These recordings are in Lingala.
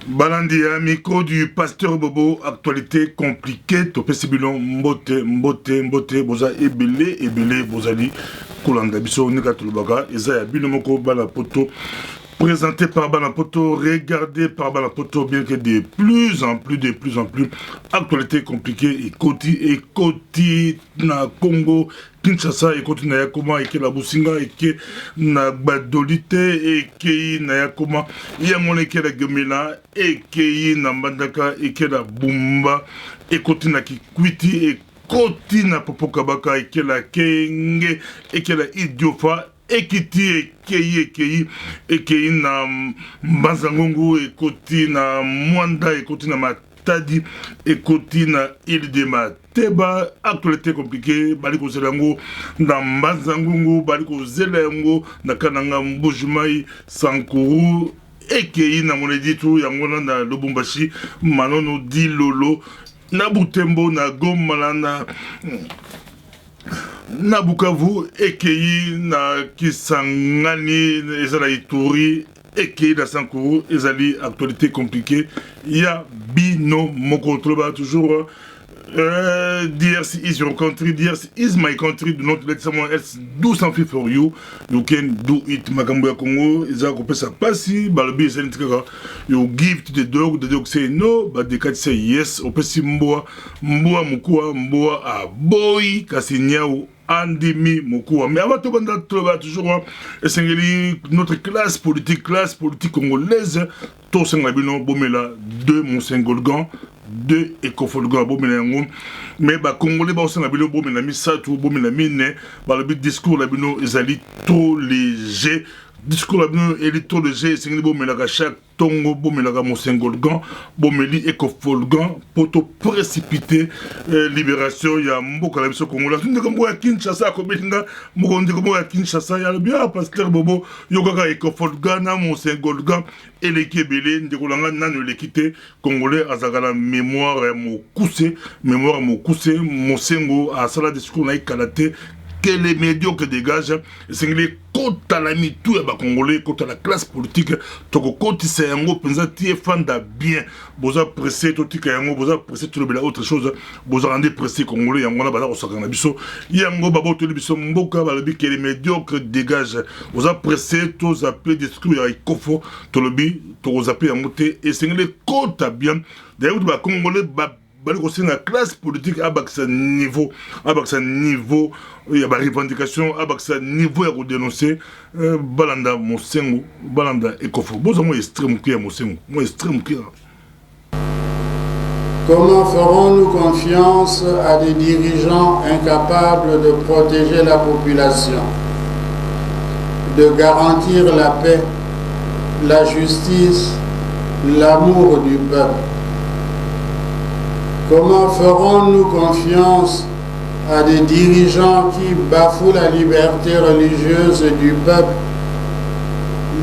Balandi à micro du pasteur Bobo, actualité compliquée, topesi bilon mbote, boza ebele, bozali, kolanda biso nika tulubaga, eza ya bino moko bala poto, présenté par Banapoto, regardé par Banapoto, bien que de plus en plus, actualité compliquée, Ekoti, na Congo, Kinshasa, Ekoti na Yakoma, Eke la Businga, Eke na Badolite, Eke na Yakoma, Yamone Eke la Gemela, Eke na Mbandaka, Eke la Bumba, Ekoti na Kikwiti, Ekoti na Popokabaka, Eke la Kenge, Eke la Idiofa, Ekiti ekei na Mbazangongo, ekoti na Mwanda, ekoti na Matadi, ekoti na Ile de Mateba. Actualité compliquée, baliko zelango na Mbazangongo, baliko zelango na Kananga Mbujumai, Sankuru, ekei na Moneditu, yangona na Lubumbashi, Manono di Lolo, na Butembo, na Goma, na Bukavu, ekei na Kisangani, ezala Ituri, ekei na Sankuru, ezali actualité compliquée. Ya bino moko troba toujours. DRC is your country, DRC is my country. Do not let someone else do something for you. You can do it. Makambo ya Congo, eza kopesa pasi, balobi esa nitika. You give to the dog say no, but the cat say yes. Opesi mboa mukua, mboa a boy, kasi nyau andimi mukua. Mais avant tout, on a toujours notre classe politique congolaise. Tous en abino bomela de Monsengolgan, de Ekofolgan bomela yango. Mais ba Congolais ba aussi en abino bomela misatu bomela mine. Ba le discours labino ezali trop léger. Discours labino eli trop léger. C'est bomela ka chaque tongo bomela ka Monsengolgan bomeli Ekofolgan poto précipiter libération ya mboka la biso Congolais. Ndeko kombo ya Kinshasa ko betinga moko ndeko kombo ya Kinshasa ya bien pasteur Bobo yokaka Ekofolgan na Monsengolgan eleki ebele ndeko langa nanu elekite Congolais azakala mémoire mokuse Mosengo asala discours na ikalate que les médiocres dégagent, c'est les côtes à la mitou et Congolais, côte à la classe politique, toko côte c'est un gros pensa tie fanda bien, boza pressé totika yango, boza pressé tout le bela autre chose, boza rendé pressé Congolais yangona bala osakana biso, yango babo to biso mboka balabi que les médiocres dégagent, boza pressé tous appelés discours ya ikofo, to lobi to zapper yango te et c'est les côtes à bien, d'ailleurs ba Congolais ba c'est la classe politique à niveau, il y a des revendications, à niveau à dénoncer, Balanda Mosengo, Balanda Ekofo. Bon, moi extrême clair Mosengo, moi extrême clair. Comment ferons-nous confiance à des dirigeants incapables de protéger la population, de garantir la paix, la justice, l'amour du peuple? Comment ferons-nous confiance à des dirigeants qui bafouent la liberté religieuse du peuple,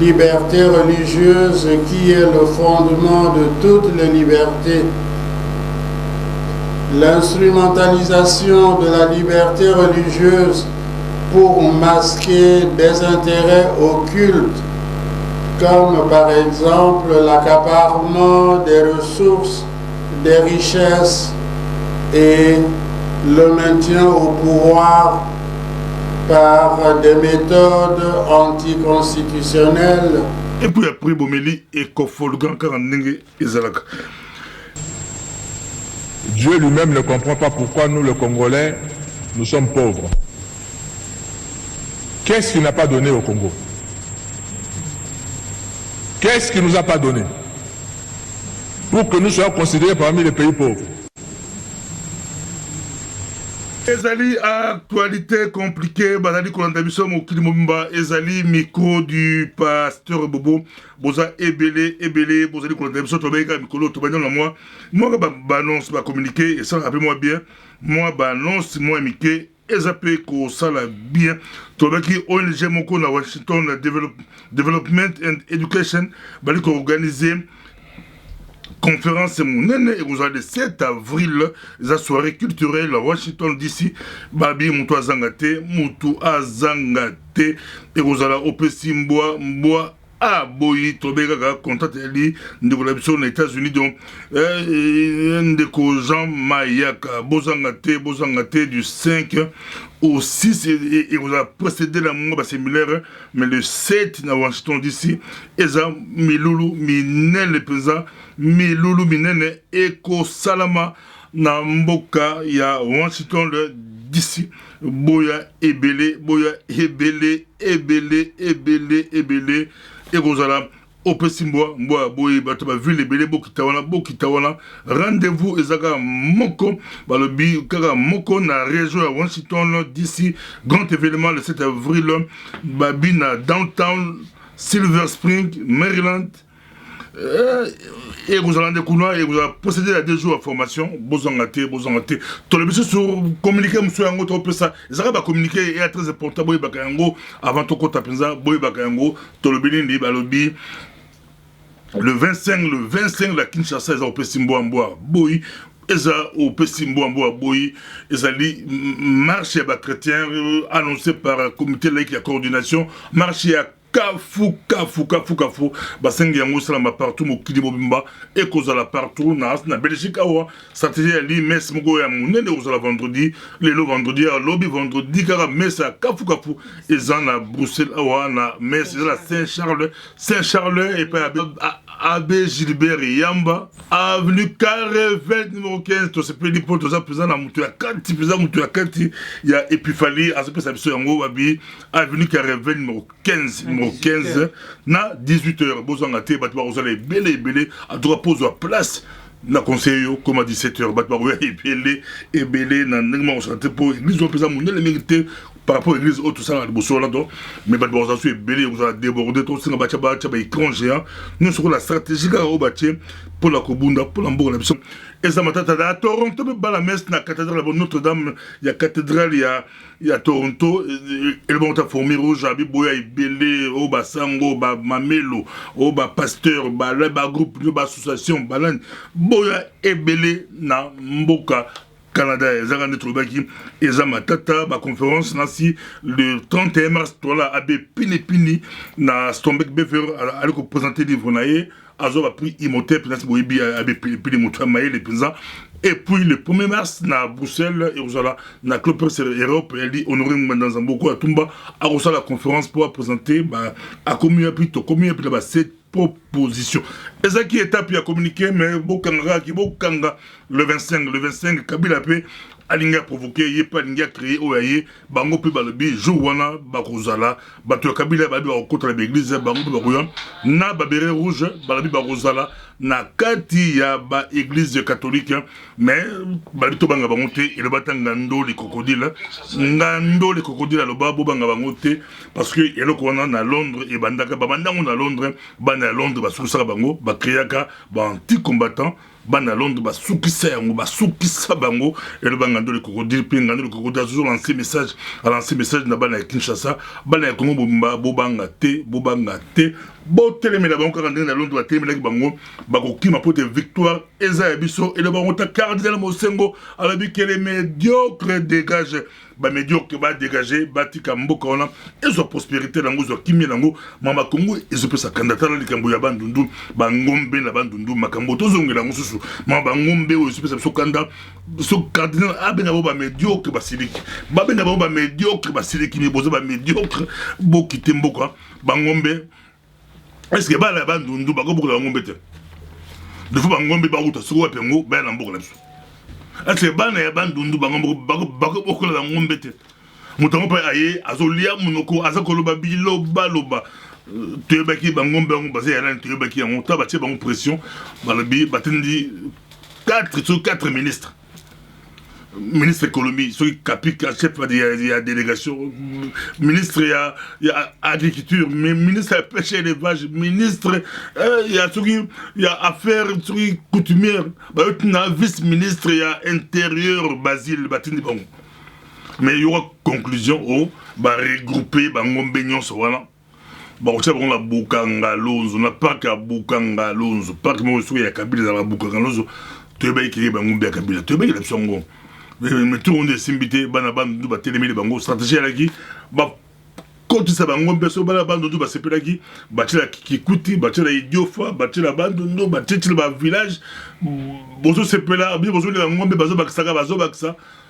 liberté religieuse qui est le fondement de toutes les libertés? L'instrumentalisation de la liberté religieuse pour masquer des intérêts occultes, comme par exemple l'accaparement des ressources, des richesses et le maintien au pouvoir par des méthodes anticonstitutionnelles. Et puis après, Bomeli et Kofolgan, Dieu lui-même ne comprend pas pourquoi nous, les Congolais, nous sommes pauvres. Qu'est-ce qu'il n'a pas donné au Congo? Qu'est-ce qu'il ne nous a pas donné pour que nous soyons considérés parmi les pays pauvres? Ezali actualité compliquée, Bazali Kolandabiso Mokili Mobimba, Ezali micro du pasteur Bobo, Boza Ebele, Bozali Kolandabiso, Tobeka Mikolo, Tobagnon, moi balance, va communiquer, et ça, rappelez-moi bien, moi balance, moi Mickey, Ezapé ko sala bien, Tobaki ONG Moko na Washington Development and Education, Bali ko organiser conférence monene et vous avez le 7 avril la soirée culturelle à Washington DC babi mutu azangate et vous allez opesi mboa ah boyi tobeka contact ali ndeko la biso na États-Unis donc ndeko Jean Mayaka bozanga te du 5 au 6 et vous a précédé la mois séminaire mais le 7 na Washington DC eza milulu minene peza milulu minene eko salama na mboka ya Washington DC boya ebele et Rosala opesimboa mboa boye bato ba ville ebele bokita wana rendez-vous ezaka moko balobi kaka moko na région ya Washington DC grand événement le 7 avril babi na downtown Silver Spring Maryland et vous allez et vous allez procéder à 2 jours de formation. Bozangate. Tout le monde sur communiquer, monsieur Yango, tout ça. Ça va communiquer et très important. Boy Bakayango avant tout compte à Penza. Boy Bakayango, tout le monde balobi. Le 25 la Kinshasa, ils ont Pessimbo en bois. Boy. Eza au Pessimbo en bois. Boy. Ils allaient marcher à chrétien annoncé par le comité laïque de coordination. Marcher à kafu basengi yango salama partout mokili mobimba et kozala partout na Belgique awa stratégie ali messe moko ya munene kozala vendredi lelo vendredi à lobby vendredi kaka messe à kafu eza na Bruxelles awa na messe eza na Saint-Charles et pas Abbé Gilbert Yamba avenue Carrevel numéro 15 to se pedi pour toza présent na mutu ya kati ya Epiphalie a se pesa biso yango babi avenue Carrevel numéro 15 na 18h bozanga te bato ba kozala ebele a droit pose à place na conseil comme à 17h bato ba ebele na ndenge ma osante po église on pesa munene mérité par rapport à l'église tout ça na liboso là donc mais bato ba kozala ebele vous allez déborder tout singa bacha ba écran géant nous sur la stratégie ka o bache pour la kobunda pour la mboka na biso eza matata da Toronto be bala messe na cathédrale Notre-Dame ya cathédrale ya Toronto elle va ta fourmi rouge abi boya ibele o basango ba mamelo o ba pasteur ba groupe ba association balan boya ebele na mboka Canada ezaka nde tolobaki eza matata ba conférence nasi le 31 mars tola abe pini na Stombeck Bever ali ko présenter livre na ye azo ba prix Imhotep nasi boyebi abe pini moto maele penza. Et puis le 1er mars, na Bruxelles, et vous allez na Club Europe, elle dit honoré dans un beaucoup à Tumba, à la conférence pour présenter, à communiquer cette proposition. Et ça qui est appuyé à communiquer, mais Bokanga, le 25, Kabila P, Alinga provoqué, yé pas Alinga créé, oyaye, Bango P Balobi, Jouwana, Bakozala, Batu Kabila Babi contre l'église, Bango Barouyan, Na Babere Rouge, Balabi Barozala, na kati ya ba église catholique mais balito banga bangote et le batanga ndo les crocodiles le babo banga bangote parce que yelo ko na Londres et bandaka babandango na Londres bana Londres basukusa bango ba créaka ba anti combattant bana Londres basukisa bango et le banga ndo les crocodiles pinga ndo les crocodiles toujours lancer message na bana Kinshasa bana ya Congo bobanga te botelemela bango kaka ndenge na Londres batelemela bango bakokima po te victoire eza ya biso et le bango ta cardinal Mosengo alobi que les médiocres dégagent médiocre dégager batika mboka wana ezo prospérité nango zo kimia nango mama Kongo ezo pesa candidat na likambo ya bandundu bangombe na bandundu makambo tozongela ngo susu mama bangombe ezo pesa so kanda so cardinal abenga bo médiocre basiliki babenga bo médiocre basiliki mi bozo médiocre bokite mboka bangombe. Est-ce que bala bandundu bako bokula ngombe te de fo bangombe ba uta so wapengo ba na mboka laso est-ce que bana ya bandundu bangombe bako bokula ngombe te mutango pa aye azolia munoko azakoloba biloba tuyebaki bangombe ngo base ya tuyebaki ya monta ba tie bango pression balabi batendi 4 ministres ministre économie, celui qui chef de la délégation, ministre il y a agriculture, ministre pêche et élevage, ministre il y a affaires coutumières, vice-ministre il y a intérieur, Basile, Batini bon. Mais il y aura conclusion regrouper ngombe nyonso wana. Bon, tu sais, on a Bukanga Lonzo, on n'a pas qu'à Bukanga Lonzo, pas que moi je suis à Kabila dans Bukanga Lonzo, tu es bien qui est Bangombe à Kabila, tu es bien qui est Songo. Mais tout le monde est simbité, Banaban, du Batelemé, les Bango, stratégie à la qui, kotisa bangombe so bala bandondo basepelaki batela kikuti batela idiofa batela bandondo batela ba village bozo sepela bi bozo le ngombe bazo bakisaka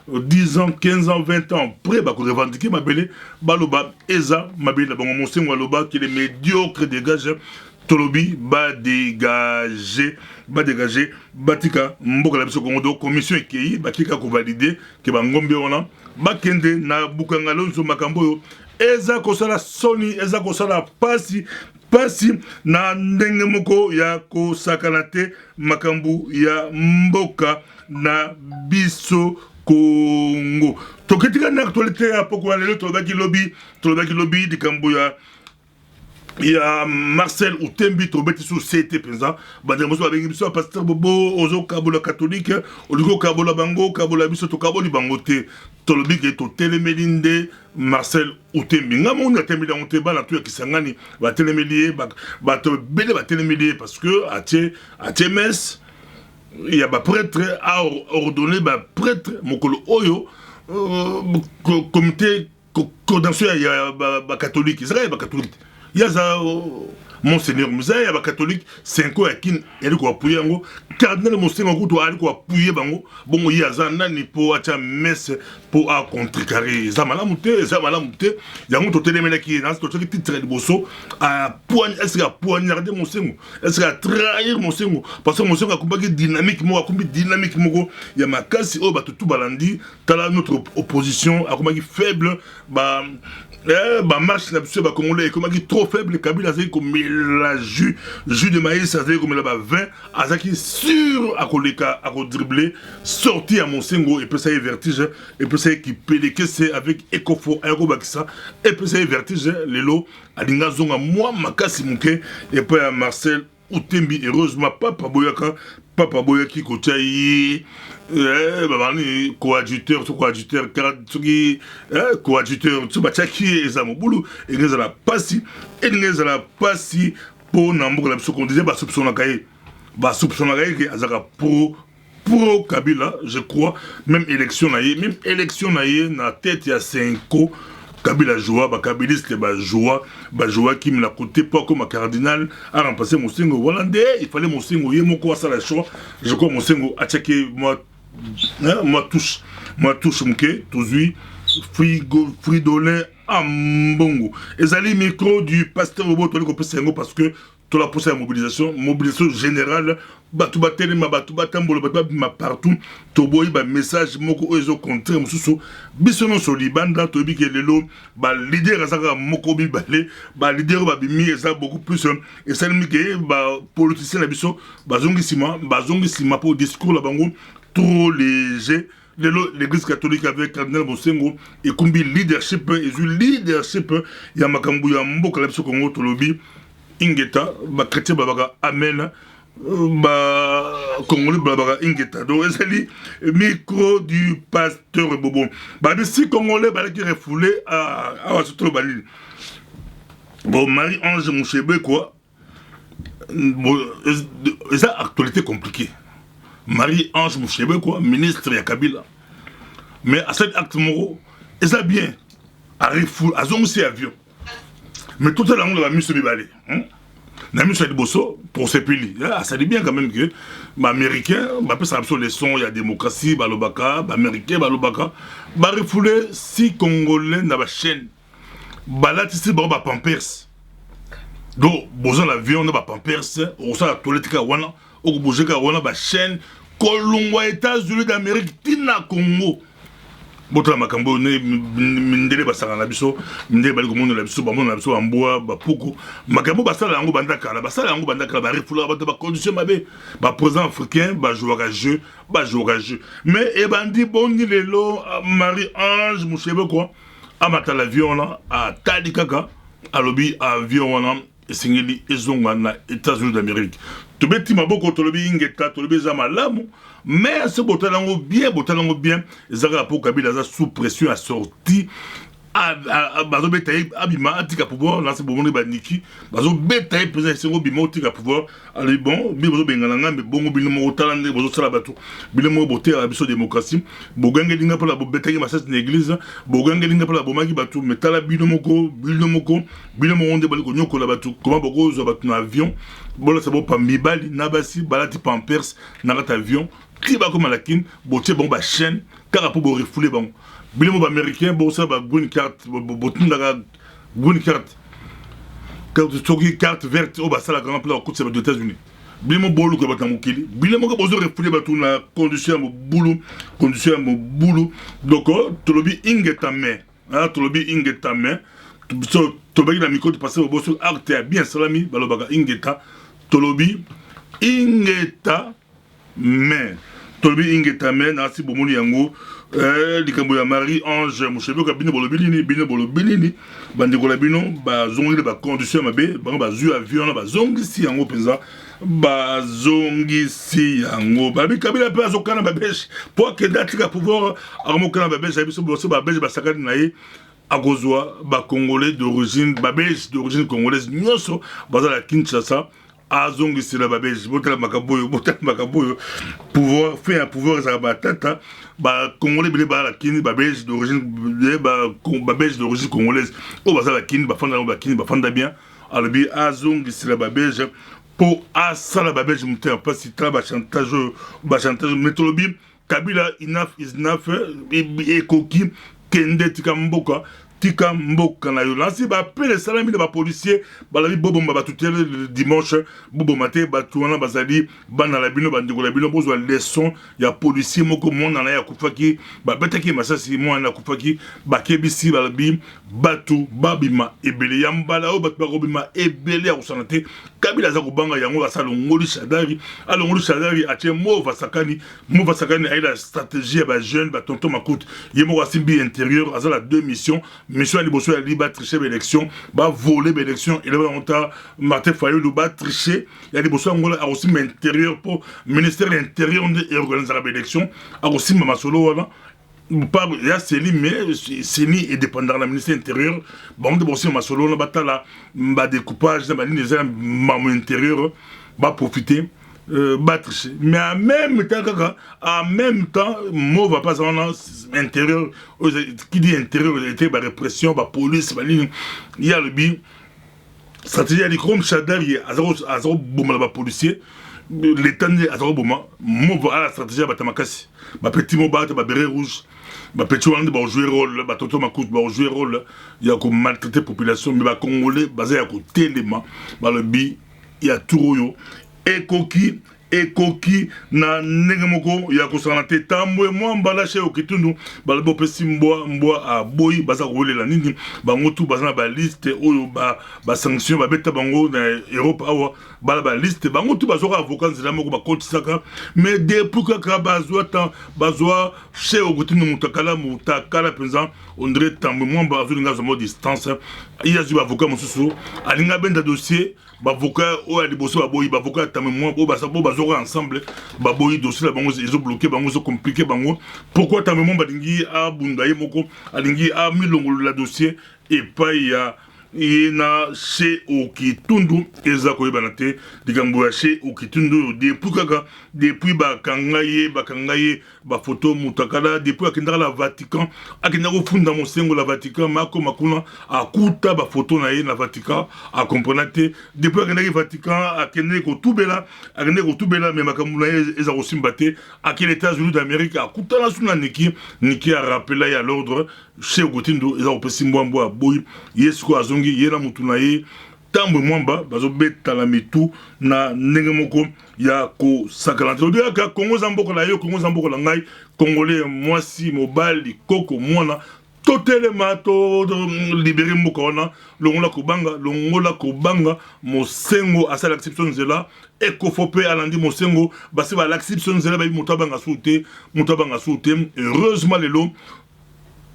10 ans 15 ans 20 ans après ba ko revendiquer mabele baloba eza mabele bango mosengo aloba qui est médiocre dégage tolobi ba dégager batika mboka la biso Congo commission ekei batika ko valider que bangombe ona bakende na bukanga lonzo makambo eza kosala soni eza kosala pasi na ndenge moko ya kosakana te makambu ya mboka na biso Congo. Toketika na actualité ya poko lelo tolobaki lobby dikambo ya Marcel Outembi tobeti sur CT penza bandemo so abengi biso pasteur Bobo ozo kabola catholique oliko kabola bango kabola biso to kaboli bango te tolobi ke to telemelinde Marcel Outembi ngamo na temela on te bala tu ya kisangani ba telemelie ba to bele ba telemelie parce que atie messe il y a ba prêtre a ordonné ba prêtre mokolo oyo comité coordination ya ba catholique Israël ba catholique yaza Monseigneur Mzaya ba catholique 5 ans yakin eli ko appuyer ngo cardinal Monseigneur ko to ali ko appuyer bango bongo yaza nani po acha messe po a contrecarrer za malamu te yango to telemela ki na to ki titre de bosso a poigne est-ce que poignarder Monseigneur est-ce que trahir Monseigneur parce que Monseigneur akombaki dynamique moko ya makasi o ba tout balandi tala notre opposition akombaki faible ba marche na biso ba congolais comme qui trop faible Kabila azaki comme la jus de maïs azaki comme la vin azaki sur à koleka à dribbler sorti à Monsengo et puis ça est vertige et puis ça qui peleke c'est avec Ecofo aéro bakisa et puis ça est vertige lelo alinga zonga moi makasi muke et puis à Marcel Outembi heureusement papa boyaki kotai coadjuteur tu bachaki ezamo bulu engeza la pasi pour namboka la biso qu'on disait ba soupçonna kaye ke azaka pro Kabila je crois même élection na ye na tête ya 5 Kabila joie ba kabiliste ba joie qui me l'a côté pas comme un cardinal a remplacé Monsengo hollandais il fallait Monsengo yemoko ça la choix je crois Monsengo a checké moi touche mke tozui fridolin ambongo ezali micro du pasteur Bobo toli ko pesa ngo parce que to la pousse à mobilisation générale batu batelema batu batambola batu ma partout to boyi ba message moko ezo contre mususu biso no so libanda to bi ke lelo ba leader azaka moko bi balé ba leader ba bimi eza beaucoup plus et ça mi ke ba politicien na biso bazongi sima pour discours la bango trop léger l'église catholique avec cardinal Monsengo et kumbi leadership ya makambu ya mboka la biso Congo tolobi ingeta ba chrétien babaka amen ba congolais babaka ingeta donc ezali micro du pasteur Bobo ba si congolais ba qui refoulé à wasotro balil bon Marie-Ange Mouchebe quoi bon ça actualité compliquée Marie-Ange Mouchebe quoi ministre ya Kabila mais à cet acte moro et ça bien arrive à zongi avion mais tout à l'heure on va mieux se bibalé na mieux de bosso pour ces pays ça dit bien quand même que américain bah peut ça sur les sons il y a démocratie balobaka américain balobaka ba refoulé si congolais na ba chaîne balatisi ba pampers donc besoin l'avion na ba pampers on ça politique wana au bojeka wana ba chaîne kolongwa États-Unis d'Amérique tina Congo botra makambo ne mindele basanga na biso ndele bali komono la biso bamono na biso amboa bapuku makambo basala yango bandaka ba refula ba condition mabe ba président africain ba joueur à jeu mais e bandi boni lelo Marie-Ange Mouchebe quoi amata l'avion là a talikaka alobi avion wana esingeli ezonga na États-Unis d'Amérique to beti maboko tolobi ingeta tolobi za malamu mais ce botalango bien ezaka pour Kabila za sous pression a sorti bazo betaye abima atika pouvoir là c'est bon baniki bazo betaye président sengo bima atika pouvoir allez bon biso bengana ngambe bongo bino mo talande bozo sala bato bino mo boté la biso démocratie bogange linga pour la betaye masas l'église bogange linga pour la bomaki bato metala bino moko bino mo onde baliko nyoko la bato comment boko zo bato na avion bola ça bo pa mibali na basi balati pampers na rat avion tiba comme lakin boté bon ba chaîne car pour bo refouler bon bilemo ba américain bo ça ba green card botunda green card carte verte au basa la grand plan côté aux États-Unis bilemo bolu ko batam mokili bilemo ko bozo refouler batu na condition mo boulot donc tolobi ingeta mais tolobi ingeta mais to ba ina miko de passer au bosso arte bien salami balobaka ingeta tolobi ingeta mais tolobi ingeta mais na si bomoni yango likambo ya Marie-Ange Mouchebe ka bino bolobini bandeko la bino bazongi ba condition mabe bango bazu avion na bazongi si yango penza bazongisi yango babi kabila pe azokana babesh pour que datika pouvoir armokana babesh abiso boso babesh basakani na ye akozwa ba congolais d'origine babesh d'origine congolaise nyoso bazala Kinshasa azongisi la babesh botala makaboyo pouvoir faire un pouvoir za batata ba congolais bile ba la kini babesh d'origine babesh d'origine congolaise o bazala kini bafanda bien alobi azongisi la babesh pour asala babesh muté pas si ta ba chantage metolobi Kabila enough is enough et koki kende tika mboka na yo lansi ba pele salami de ba policier balabi bobo mba tutele dimanche bobo matin ba tuana bazali bana la bino bandiko la bino bozo leçon ya policier moko mona na ya kufaki ba betaki masasi mona kufaki ba kebisi balabi batu babima ebele yambala o batu babima ebele ya kusanate Kabila za kubanga yango asalo ngoli shadari atie mova sakani a la stratégie ba jeune ba tonton makut yemo wasimbi intérieur azala deux missions mission à Liboso, il va tricher l'élection, va voler l'élection, il va monter Martin Fayou, va tricher, il y a Liboso, on a aussi l'intérieur pour ministère de l'intérieur et organiser l'élection, a aussi Mamasolo, il y a Céline, mais Céline est dépendant de ministère intérieur, bon, de aussi Mamasolo, on va découpage, on va intérieur, va profiter. Battre mais en même temps mot va pas en intérieur qui dit intérieur était la répression la police il y a le bi stratégie de comme Chadari azaro boma la policier l'état azaro boma mot va la stratégie ba tamakasi ba petit mot ba béret rouge ba petit wande ba jouer rôle ba toto makout ba jouer rôle il y a comme maltraiter population mais ba congolais basé à côté élément ba le bi il y a tout ekoki na ndenge moko ya kosana te tambwe mwa mbala chez okitundu balabo pesi mbwa a boyi baza kolela nini bango tu baza na ba liste oyo ba sanction ba beta bango na Europe awa ba liste bango tu bazoka avocat nzela moko ba kotisaka mais depuis que bazwa chez okitundu mutakala penza on dirait tambwe mwa bazo linga zo distance il y a du avocat mosusu alinga benda dossier avocat o a liboso baboyi avocat tamwe mwa bazoka ensemble baboyi dossier la bango ils ont bloqué bango ils ont compliqué bango pourquoi tamwe mwa balingi a bundaye moko alingi a milongolo la dossier et pas ya ina chez okitundu eza koyebana te likambo ya chez okitundu depuis bakangaye ba photo mutakala depuis akendaka la Vatican akendaka kofunda mosengo la Vatican mako makuna akuta ba photo na ye na Vatican a comprendre te depuis akendaki Vatican akendaki kotubela mais makambo na ye eza kosimba te akende États-Unis d'Amérique akutana suna niki a rappela ya l'ordre chez okitundu eza kopesi mbwambwa boyi yesu azongi yena mutu na ye tambo mwamba bazobetala mitu na ndenge moko ya ko sakalante odiya ka Kongo zamboka la yo Kongo zamboka la ngai congolais mwasi mobali koko mwana totelema to libérer mboka wana longola kobanga mosengo asala exception zela ekofope alandi mosengo basi ba l'exception zela ba mutabanga soute heureusement lelo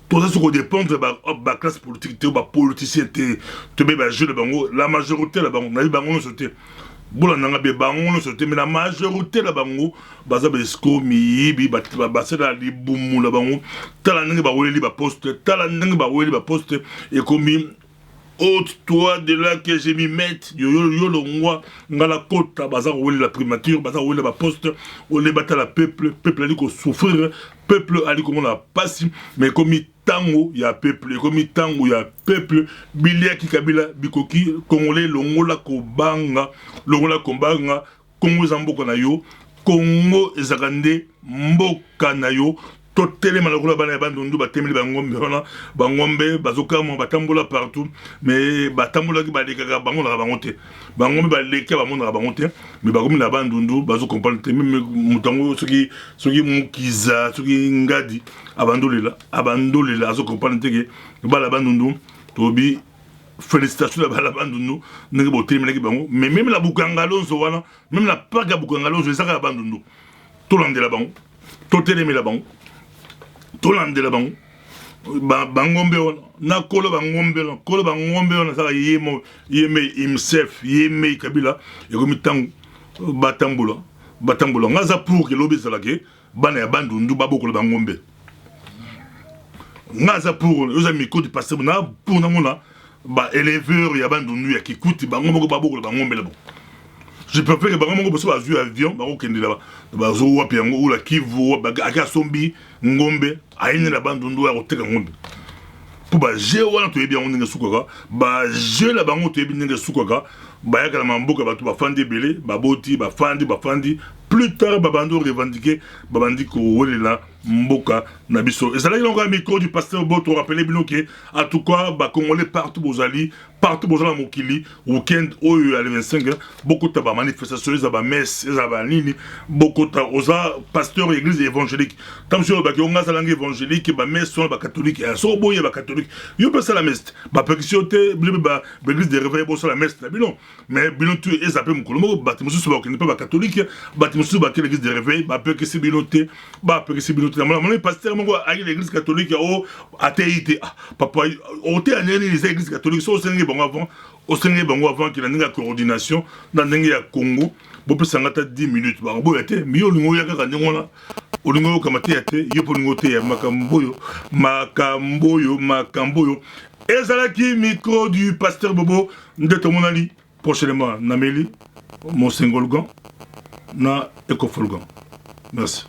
tout ça sur dépendre de la classe politique, de la politicien, de la majorité, la bango, bola nanga be bango no sote mais la majorité la bango baza besko miyibi basela libumu la bango tala ndenge ba weli ba poste tala ndenge ba weli ba poste et comme ôte-toi de là que je m'y mette yo lo ngwa ngala kota baza weli la primature baza weli ba poste o le bata la peuple ali ko souffrir peuple ali ko la passe mais comme tango ya peuple comme tango ya peuple bilia ki kabila bikoki congolais longola ko banga Congo zamboko na yo Congo ezakande mboka na yo totele malakula bana ya bandundu batemeli bangombe bazokama batambola partout mais batambola ki baleka bango na bangote bangombe baleka bamonda na bangote mais bakomi na bandundu bazo comprendre même mutango soki mukiza soki ngadi abandolela azo comprendre teke bala bandundu tobi félicitations à Balabandounou, n'est pas terminé bango, mais même la Boukangalon, même la Paga Boukangalon, je sais qu'à Bandounou, tout l'an de la banque, tout télémé la banque, tout l'an de la banque, Bangombe, na Kolo Bangombe, on a ça, yeme himself, yeme Kabila, et comme tant Batamboula, Naza pour que l'obé salake, Bana Bandounou, Babo Kolo Bangombe. Naza pour, aux amis, côté passé, pour Namona. Ba éleveur ya bandundu ya kikuti bango moko baboko bango mbela bon je préfère que bango moko parce que azu avion bango kende là ba zo wapi yango ou la kivu aka sombi ngombe aine la bandundu ya koteka ngombe pour ba je wana to yebi yango ndenge sukaka ba je la bango to yebi ndenge sukaka ba yaka na mamboka bato ba fandi belé ba boti ba fandi plus tard babando revendiquer babandi ko wolela mboka na biso et ça là il a un micro du pasteur Boto rappeler binoké en tout cas ba congolais partout bozali mokili weekend oyo à 25 beaucoup de manifestations za ba messe za ba nini beaucoup de oza pasteur église évangélique tant sur ba ki onga langue évangélique ba messe sur ba catholique et so boye ba catholique yo pesa la messe ba percussionné ba église de réveil bo sur la messe na bino mais bino tu et ça peut mokolo ba timosu so ba ki ne pas ba catholique ba timosu ba ki l'église de réveil ba percussionné binoté ba percussionné mon pasteur mongo à l'église catholique au atéité papa au té année les églises catholiques so sengi bon avant qu'il y ait une coordination dans le Congo bo pesangata 10 minutes ba bo yate mi yo lingo yaka kandengola olingo kamate yate yo polingo te ya makamboyo ezalaki micro du pasteur Bobo ndeto monali prochainement Nameli mon singolgan na Ecofolgan. Merci.